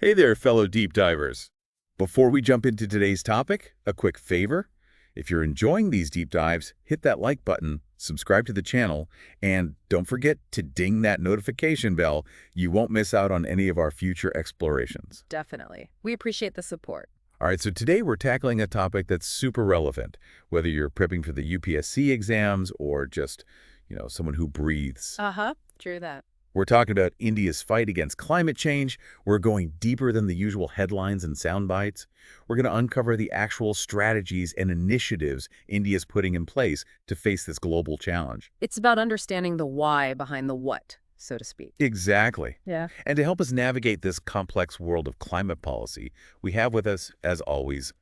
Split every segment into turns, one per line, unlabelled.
Hey there, fellow deep divers. Before we jump into today's topic, a quick favor. If you're enjoying these deep dives, hit that like button, subscribe to the channel, and don't forget to ding that notification bell. You won't miss out on any of our future explorations.
Definitely. We appreciate the support.
All right, so today we're tackling a topic that's super relevant, whether you're prepping for the UPSC exams or just, someone who breathes.
Uh-huh. True that.
We're talking about India's fight against climate change. We're going deeper than the usual headlines and sound bites. We're going to uncover the actual strategies and initiatives India's putting in place to face this global challenge.
It's about understanding the why behind the what, so to speak.
Exactly.
Yeah.
And to help us navigate this complex world of climate policy, we have with us, as always,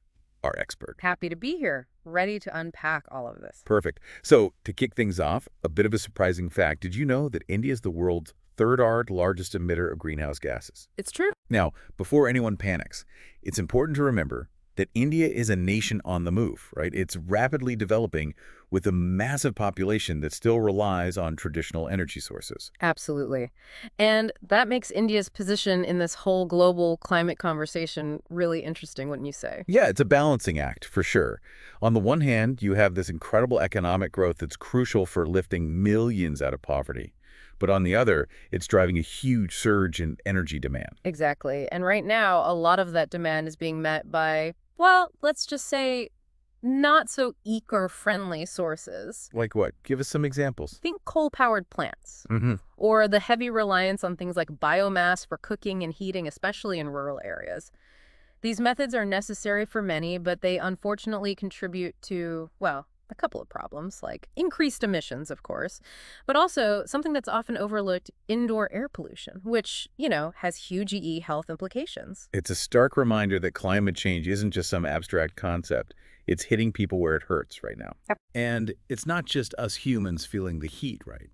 our expert.
Happy to be here, ready to unpack all of this.
Perfect. So, to kick things off, a bit of a surprising fact. Did you know that India is the world's third largest emitter of greenhouse gases?
It's true.
Now, before anyone panics, it's important to remember that India is a nation on the move, right? It's rapidly developing with a massive population that still relies on traditional energy sources.
Absolutely. And that makes India's position in this whole global climate conversation really interesting, wouldn't you say?
Yeah, it's a balancing act, for sure. On the one hand, you have this incredible economic growth that's crucial for lifting millions out of poverty. But on the other, it's driving a huge surge in energy demand.
Exactly. And right now, a lot of that demand is being met by, well, let's just say, not so eco-friendly sources.
Like what? Give us some examples.
Think coal-powered plants,
Mm-hmm.
or the heavy reliance on things like biomass for cooking and heating, especially in rural areas. These methods are necessary for many, but they unfortunately contribute to, well, a couple of problems, like increased emissions, of course, but also something that's often overlooked, indoor air pollution, which, has huge health implications.
It's a stark reminder that climate change isn't just some abstract concept. It's hitting people where it hurts right now.
Yep.
And it's not just us humans feeling the heat, right?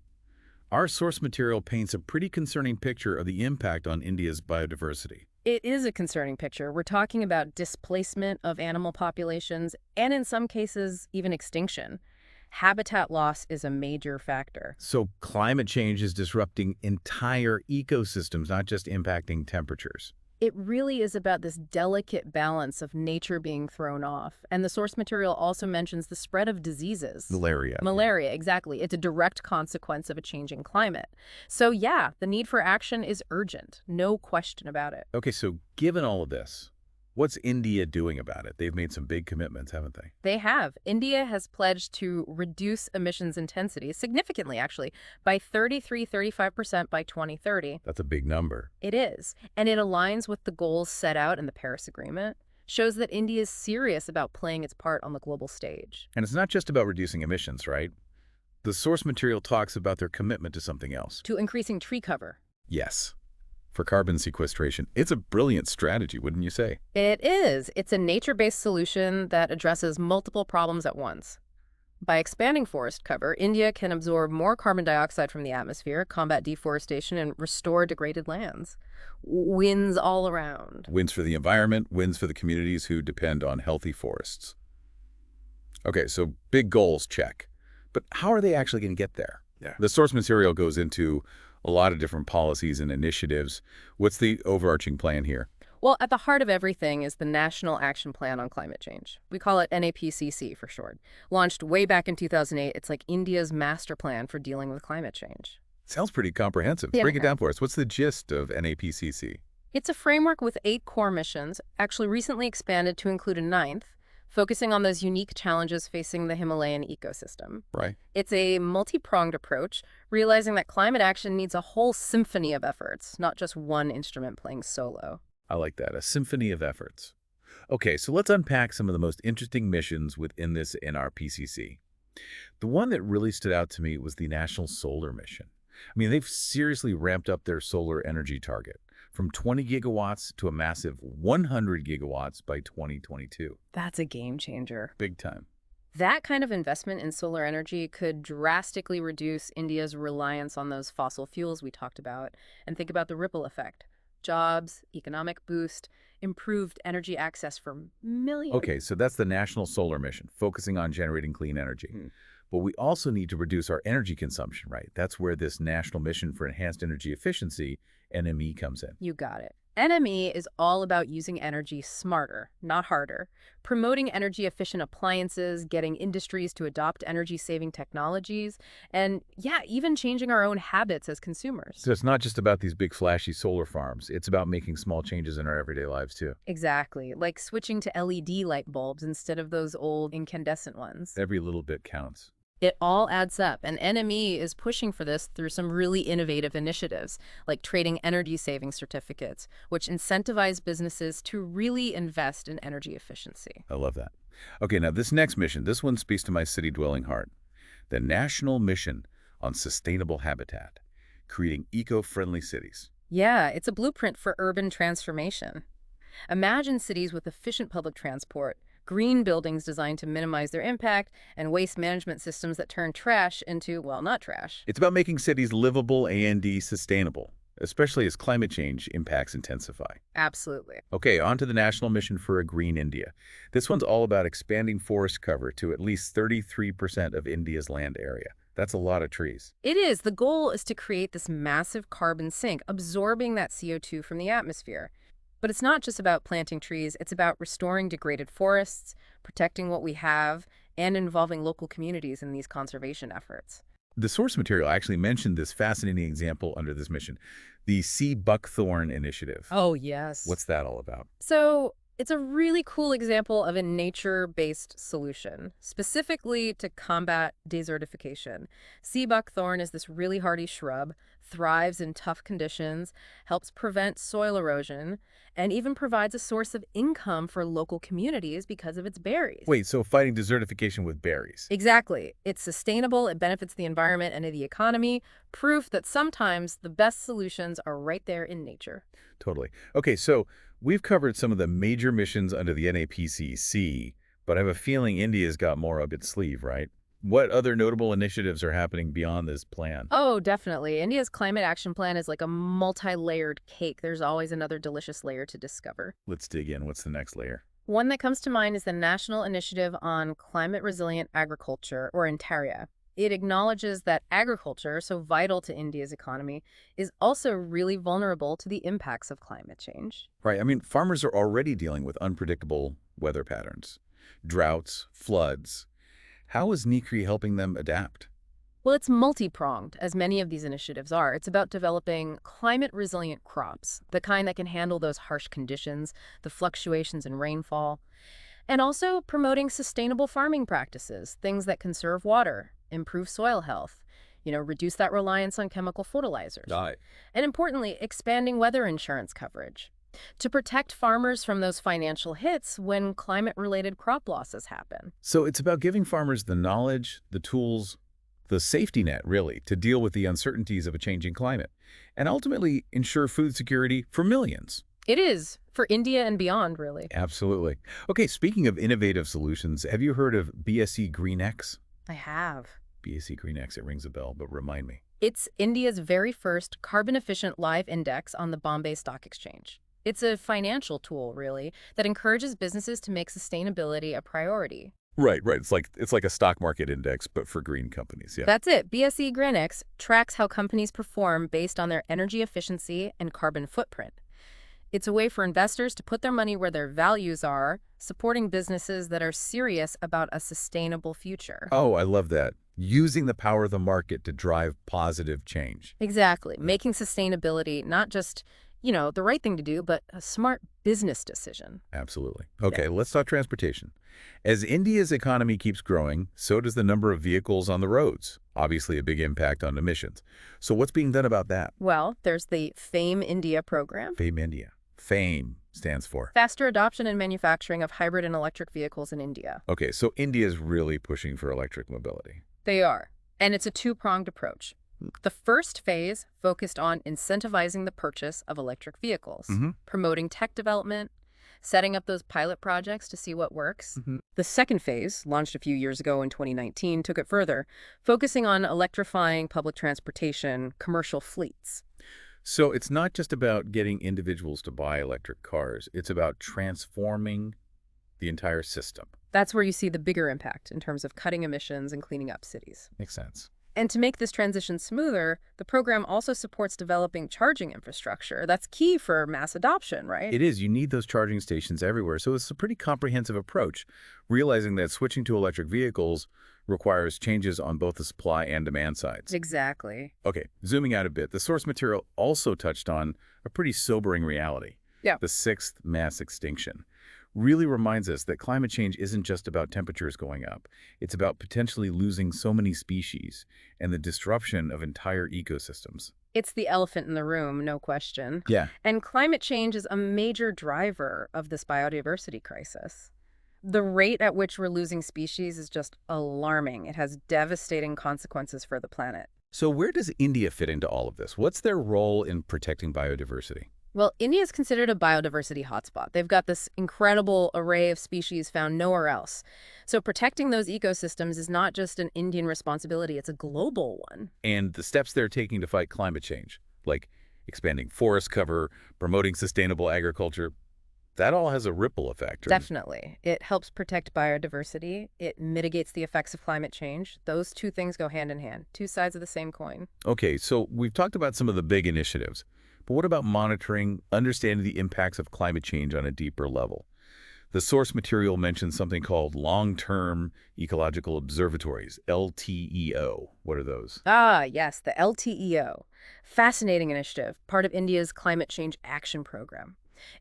Our source material paints a pretty concerning picture of the impact on India's biodiversity.
It is a concerning picture. We're talking about displacement of animal populations and, in some cases, even extinction. Habitat loss is a major factor.
So climate change is disrupting entire ecosystems, not just impacting temperatures.
It really is about this delicate balance of nature being thrown off. And the source material also mentions the spread of diseases.
Malaria.
Malaria, exactly. It's a direct consequence of a changing climate. So yeah, the need for action is urgent. No question about it.
Okay, so given all of this, what's India doing about it? They've made some big commitments, haven't they?
They have. India has pledged to reduce emissions intensity significantly, actually, by 35% by 2030.
That's a big number.
It is. And it aligns with the goals set out in the Paris Agreement, shows that India is serious about playing its part on the global stage.
And it's not just about reducing emissions, right? The source material talks about their commitment to something else.
To increasing tree cover.
Yes. For carbon sequestration. It's a brilliant strategy, wouldn't you say?
It is. It's a nature-based solution that addresses multiple problems at once. By expanding forest cover, India can absorb more carbon dioxide from the atmosphere, combat deforestation, and restore degraded lands. Wins all around.
Wins for the environment, wins for the communities who depend on healthy forests. Okay, so big goals, check. But how are they actually going to get there?
Yeah.
The source material goes into a lot of different policies and initiatives. What's the overarching plan here?
Well, at the heart of everything is the National Action Plan on Climate Change. We call it NAPCC for short. Launched way back in 2008, it's like India's master plan for dealing with climate change.
Sounds pretty comprehensive.
Yeah.
Break it down for us. What's the gist of NAPCC?
It's a framework with 8 core missions, actually recently expanded to include a 9th, focusing on those unique challenges facing the Himalayan ecosystem.
Right.
It's a multi-pronged approach, realizing that climate action needs a whole symphony of efforts, not just one instrument playing solo.
I like that. A symphony of efforts. Okay, so let's unpack some of the most interesting missions within this NRPCC. The one that really stood out to me was the National Solar Mission. I mean, they've seriously ramped up their solar energy target from 20 gigawatts to a massive 100 gigawatts by 2022.
That's a game changer.
Big time.
That kind of investment in solar energy could drastically reduce India's reliance on those fossil fuels we talked about, and think about the ripple effect. Jobs, economic boost, improved energy access for millions.
Okay, so that's the National Solar Mission, focusing on generating clean energy. But we also need to reduce our energy consumption, right? That's where this National Mission for Enhanced Energy Efficiency, NME, comes in.
You got it. NME is all about using energy smarter, not harder, promoting energy-efficient appliances, getting industries to adopt energy-saving technologies, and yeah, even changing our own habits as consumers.
So it's not just about these big flashy solar farms. It's about making small changes in our everyday lives too.
Exactly, like switching to LED light bulbs instead of those old incandescent ones.
Every little bit counts.
It all adds up, and NME is pushing for this through some really innovative initiatives, like trading energy saving certificates, which incentivize businesses to really invest in energy efficiency.
I love that. Okay, now this next mission, this one speaks to my city-dwelling heart. The National Mission on Sustainable Habitat, creating eco-friendly cities.
Yeah, it's a blueprint for urban transformation. Imagine cities with efficient public transport, green buildings designed to minimize their impact, and waste management systems that turn trash into, well, not trash.
It's about making cities livable and sustainable, especially as climate change impacts intensify.
Absolutely.
Okay, on to the National Mission for a Green India. This one's all about expanding forest cover to at least 33% of India's land area. That's a lot of trees.
It is. The goal is to create this massive carbon sink, absorbing that CO2 from the atmosphere. But it's not just about planting trees, it's about restoring degraded forests, protecting what we have, and involving local communities in these conservation efforts.
The source material actually mentioned this fascinating example under this mission, the Sea Buckthorn Initiative.
Oh, yes.
What's that all about?
So it's a really cool example of a nature-based solution, specifically to combat desertification. Sea buckthorn is this really hardy shrub, thrives in tough conditions, helps prevent soil erosion, and even provides a source of income for local communities because of its berries.
Wait, so fighting desertification with berries?
Exactly. It's sustainable, it benefits the environment and the economy, proof that sometimes the best solutions are right there in nature.
Totally. Okay, so we've covered some of the major missions under the NAPCC, but I have a feeling India's got more up its sleeve, right? What other notable initiatives are happening beyond this plan?
Oh, definitely. India's climate action plan is like a multi-layered cake. There's always another delicious layer to discover.
Let's dig in. What's the next layer?
One that comes to mind is the National Initiative on Climate Resilient Agriculture, or INTARIA. It acknowledges that agriculture, so vital to India's economy, is also really vulnerable to the impacts of climate change.
Right. I mean, farmers are already dealing with unpredictable weather patterns, droughts, floods. How is NICRI helping them adapt?
Well, it's multi-pronged, as many of these initiatives are. It's about developing climate-resilient crops, the kind that can handle those harsh conditions, the fluctuations in rainfall, and also promoting sustainable farming practices, things that conserve water, improve soil health, reduce that reliance on chemical fertilizers.
Right.
And importantly, expanding weather insurance coverage to protect farmers from those financial hits when climate-related crop losses happen.
So it's about giving farmers the knowledge, the tools, the safety net, really, to deal with the uncertainties of a changing climate, and ultimately ensure food security for millions.
It is, for India and beyond, really.
Absolutely. Okay, speaking of innovative solutions, have you heard of BSE GreenX?
I have.
BSE GreenX, it rings a bell, but remind me.
It's India's very first carbon-efficient live index on the Bombay Stock Exchange. It's a financial tool, really, that encourages businesses to make sustainability a priority.
Right. It's like a stock market index, but for green companies, yeah.
That's it. BSE GreenX tracks how companies perform based on their energy efficiency and carbon footprint. It's a way for investors to put their money where their values are, supporting businesses that are serious about a sustainable future.
Oh, I love that. Using the power of the market to drive positive change.
Exactly. Making sustainability not just, the right thing to do, but a smart business decision.
Absolutely. Okay, let's talk transportation. As India's economy keeps growing, so does the number of vehicles on the roads. Obviously a big impact on emissions. So what's being done about that?
Well, there's the FAME India program.
FAME India. FAME stands for?
Faster adoption and manufacturing of hybrid and electric vehicles in India.
Okay, so India's really pushing for electric mobility.
They are. And it's a two-pronged approach. The first phase focused on incentivizing the purchase of electric vehicles, promoting tech development, setting up those pilot projects to see what works. The second phase, launched a few years ago in 2019, took it further, focusing on electrifying public transportation, commercial fleets.
So it's not just about getting individuals to buy electric cars. It's about transforming the entire system.
That's where you see the bigger impact in terms of cutting emissions and cleaning up cities.
Makes sense.
And to make this transition smoother, the program also supports developing charging infrastructure. That's key for mass adoption, right?
It is. You need those charging stations everywhere. So it's a pretty comprehensive approach, realizing that switching to electric vehicles requires changes on both the supply and demand sides.
Exactly.
Okay, zooming out a bit, the source material also touched on a pretty sobering reality.
Yeah.
The sixth mass extinction really reminds us that climate change isn't just about temperatures going up. It's about potentially losing so many species and the disruption of entire ecosystems.
It's the elephant in the room, no question.
Yeah.
And climate change is a major driver of this biodiversity crisis. The rate at which we're losing species is just alarming. It has devastating consequences for the planet.
So where does India fit into all of this? What's their role in protecting biodiversity?
Well, India is considered a biodiversity hotspot. They've got this incredible array of species found nowhere else. So protecting those ecosystems is not just an Indian responsibility, it's a global one.
And the steps they're taking to fight climate change, like expanding forest cover, promoting sustainable agriculture, that all has a ripple effect.
Definitely. It helps protect biodiversity. It mitigates the effects of climate change. Those two things go hand in hand, two sides of the same coin.
Okay, so we've talked about some of the big initiatives, but what about monitoring, understanding the impacts of climate change on a deeper level? The source material mentions something called long-term ecological observatories, LTEO. What are those?
Ah, yes, the LTEO. Fascinating initiative, part of India's Climate Change Action Program.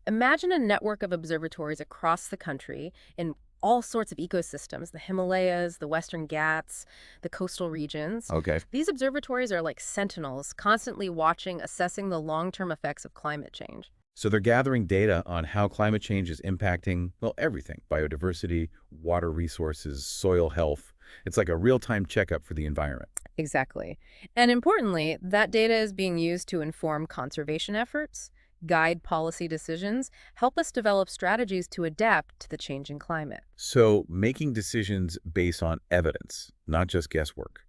Imagine a network of observatories across the country in all sorts of ecosystems, the Himalayas, the Western Ghats, the coastal regions.
Okay.
These observatories are like sentinels, constantly watching, assessing the long-term effects of climate change.
So they're gathering data on how climate change is impacting, well, everything. Biodiversity, water resources, soil health. It's like a real-time checkup for the environment.
Exactly. And importantly, that data is being used to inform conservation efforts, guide policy decisions, help us develop strategies to adapt to the changing climate.
So making decisions based on evidence, not just guesswork.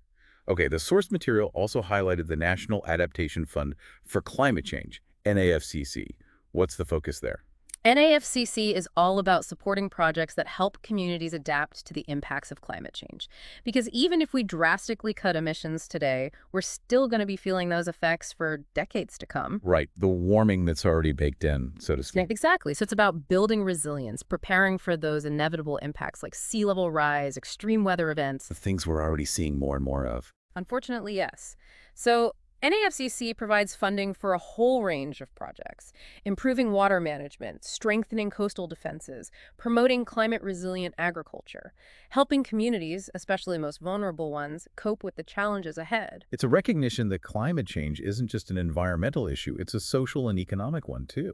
Okay, the source material also highlighted the National Adaptation Fund for Climate Change, NAFCC. What's the focus there?
NAFCC is all about supporting projects that help communities adapt to the impacts of climate change. Because even if we drastically cut emissions today, we're still going to be feeling those effects for decades to come.
Right, the warming that's already baked in, so to speak.
Exactly. So it's about building resilience, preparing for those inevitable impacts like sea level rise, extreme weather events.
The things we're already seeing more and more of.
Unfortunately, yes. So NAFCC provides funding for a whole range of projects, improving water management, strengthening coastal defenses, promoting climate-resilient agriculture, helping communities, especially the most vulnerable ones, cope with the challenges ahead.
It's a recognition that climate change isn't just an environmental issue, it's a social and economic one too.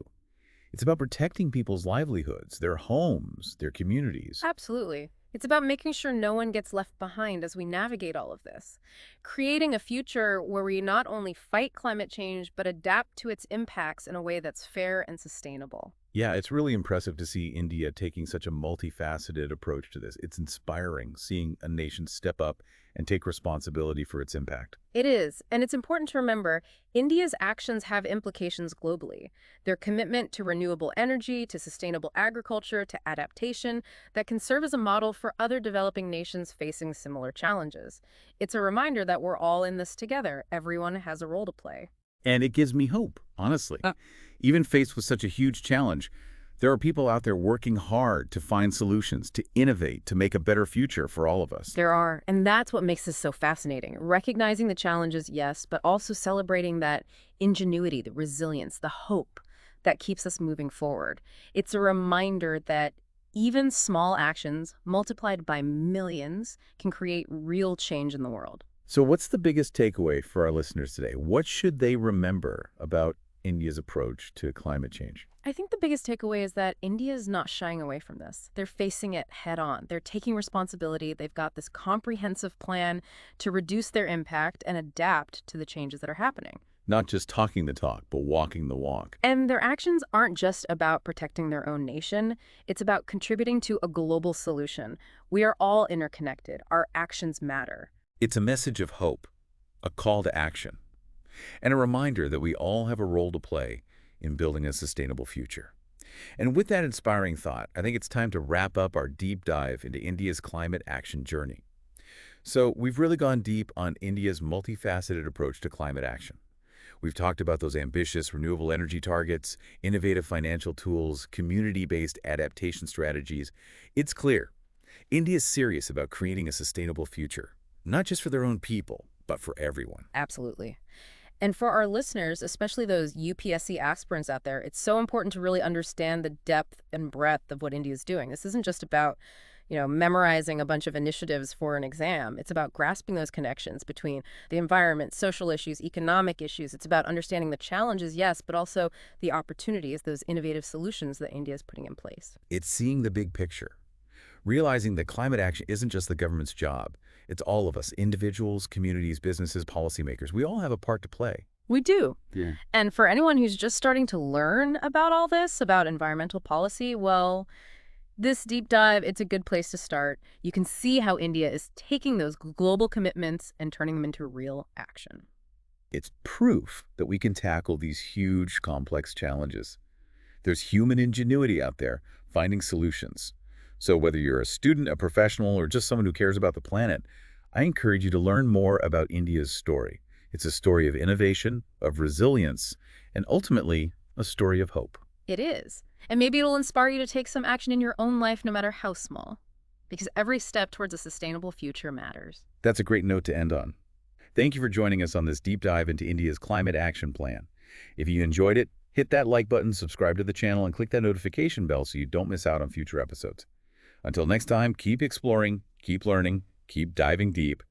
It's about protecting people's livelihoods, their homes, their communities.
Absolutely. It's about making sure no one gets left behind as we navigate all of this. Creating a future where we not only fight climate change, but adapt to its impacts in a way that's fair and sustainable.
Yeah, it's really impressive to see India taking such a multifaceted approach to this. It's inspiring seeing a nation step up and take responsibility for its impact.
It is, and it's important to remember, India's actions have implications globally. Their commitment to renewable energy, to sustainable agriculture, to adaptation, that can serve as a model for other developing nations facing similar challenges. It's a reminder that we're all in this together. Everyone has a role to play.
And it gives me hope, honestly. Even faced with such a huge challenge, there are people out there working hard to find solutions, to innovate, to make a better future for all of us.
There are, and that's what makes this so fascinating. Recognizing the challenges, yes, but also celebrating that ingenuity, the resilience, the hope that keeps us moving forward. It's a reminder that even small actions multiplied by millions can create real change in the world.
So what's the biggest takeaway for our listeners today? What should they remember about India's approach to climate change?
I think the biggest takeaway is that India is not shying away from this. They're facing it head on. They're taking responsibility. They've got this comprehensive plan to reduce their impact and adapt to the changes that are happening.
Not just talking the talk, but walking the walk.
And their actions aren't just about protecting their own nation. It's about contributing to a global solution. We are all interconnected. Our actions matter.
It's a message of hope, a call to action, and a reminder that we all have a role to play in building a sustainable future. And with that inspiring thought, I think it's time to wrap up our deep dive into India's climate action journey. So we've really gone deep on India's multifaceted approach to climate action. We've talked about those ambitious renewable energy targets, innovative financial tools, community-based adaptation strategies. It's clear, India is serious about creating a sustainable future, not just for their own people, but for everyone.
Absolutely. And for our listeners, especially those UPSC aspirants out there, it's so important to really understand the depth and breadth of what India is doing. This isn't just about, memorizing a bunch of initiatives for an exam. It's about grasping those connections between the environment, social issues, economic issues. It's about understanding the challenges, yes, but also the opportunities, those innovative solutions that India is putting in place.
It's seeing the big picture, realizing that climate action isn't just the government's job. It's all of us, individuals, communities, businesses, policymakers. We all have a part to play.
We do.
Yeah.
And for anyone who's just starting to learn about all this, about environmental policy, well, this deep dive, it's a good place to start. You can see how India is taking those global commitments and turning them into real action.
It's proof that we can tackle these huge, complex challenges. There's human ingenuity out there, finding solutions. So whether you're a student, a professional, or just someone who cares about the planet, I encourage you to learn more about India's story. It's a story of innovation, of resilience, and ultimately, a story of hope.
It is. And maybe it'll inspire you to take some action in your own life, no matter how small. Because every step towards a sustainable future matters.
That's a great note to end on. Thank you for joining us on this deep dive into India's climate action plan. If you enjoyed it, hit that like button, subscribe to the channel, and click that notification bell so you don't miss out on future episodes. Until next time, keep exploring, keep learning, keep diving deep.